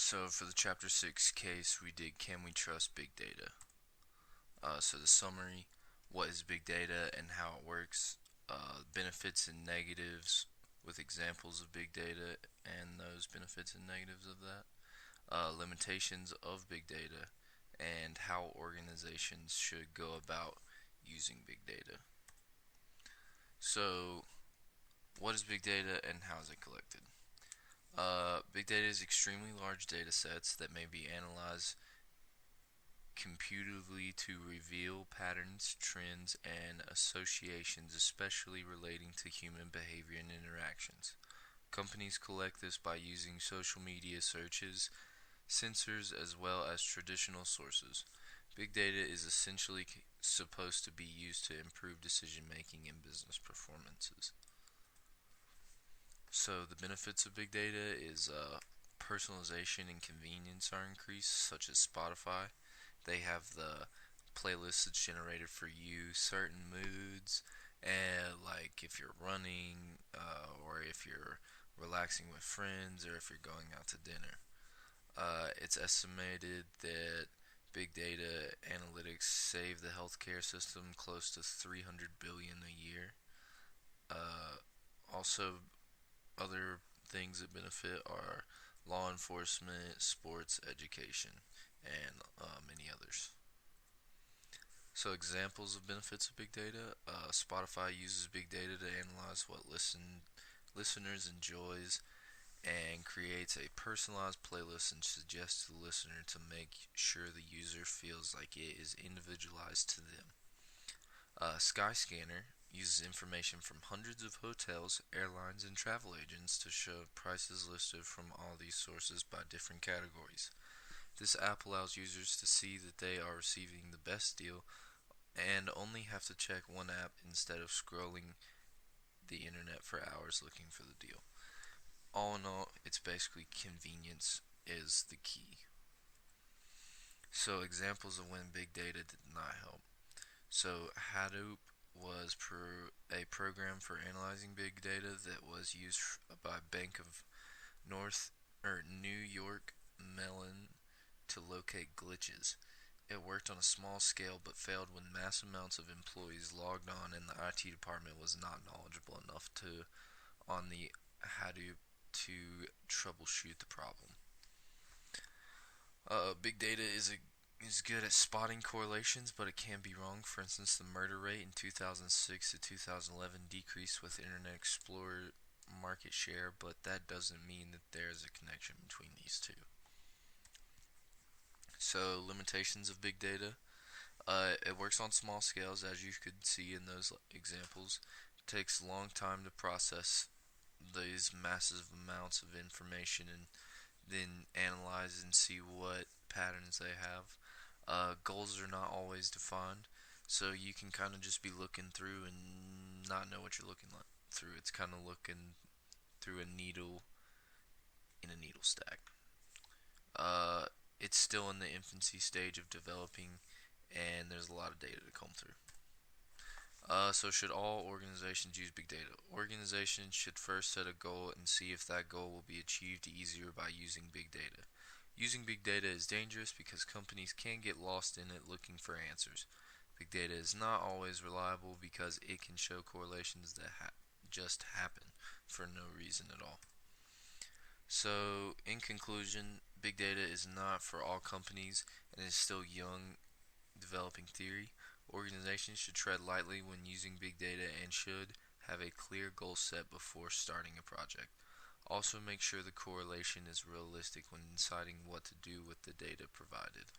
So for the Chapter 6 case, we did Can We Trust Big Data? So the summary, what is big data and how it works, benefits and negatives with examples of big data and those benefits and negatives of that, limitations of big data, and how organizations should go about using big data. So, what is big data and how is it collected? Big data is extremely large data sets that may be analyzed computively to reveal patterns, trends, and associations, especially relating to human behavior and interactions. Companies collect this by using social media searches, sensors, as well as traditional sources. Big data is essentially supposed to be used to improve decision making and business performances. So the benefits of big data is personalization and convenience are increased, such as Spotify. They have the playlist that's generated for you, certain moods, and like if you're running, or if you're relaxing with friends, or if you're going out to dinner. It's estimated that big data analytics save the healthcare system close to 300 billion a year. Also, other things that benefit are law enforcement, sports, education, and many others. So, examples of benefits of big data: Spotify uses big data to analyze what listeners enjoys and creates a personalized playlist and suggests to the listener to make sure the user feels like it is individualized to them. Skyscanner uses information from hundreds of hotels, airlines, and travel agents to show prices listed from all these sources by different categories. This app allows users to see that they are receiving the best deal and only have to check one app instead of scrolling the internet for hours looking for the deal. All in all, it's basically convenience is the key. So, examples of when big data did not help. So, Hadoop was a program for analyzing big data that was used by Bank of North or New York Mellon to locate glitches. It worked on a small scale but failed when mass amounts of employees logged on and the IT department was not knowledgeable enough to on the Hadoop to troubleshoot the problem. Big data is good at spotting correlations, but it can be wrong. For instance, the murder rate in 2006 to 2011 decreased with Internet Explorer market share, but that doesn't mean that there is a connection between these two. So, limitations of big data. It works on small scales, as you could see in those examples. It takes a long time to process these massive amounts of information and then analyze and see what patterns they have. Goals are not always defined, so you can kind of just be looking through and not know what you're looking through. It's kind of looking through a needle in a needle stack. It's still in the infancy stage of developing, and there's a lot of data to comb through. So should all organizations use big data? Organizations should first set a goal and see if that goal will be achieved easier by using big data. Using big data is dangerous because companies can get lost in it looking for answers. Big data is not always reliable because it can show correlations that just happen for no reason at all. So, in conclusion, big data is not for all companies and is still young, developing theory. Organizations should tread lightly when using big data and should have a clear goal set before starting a project. Also, make sure the correlation is realistic when deciding what to do with the data provided.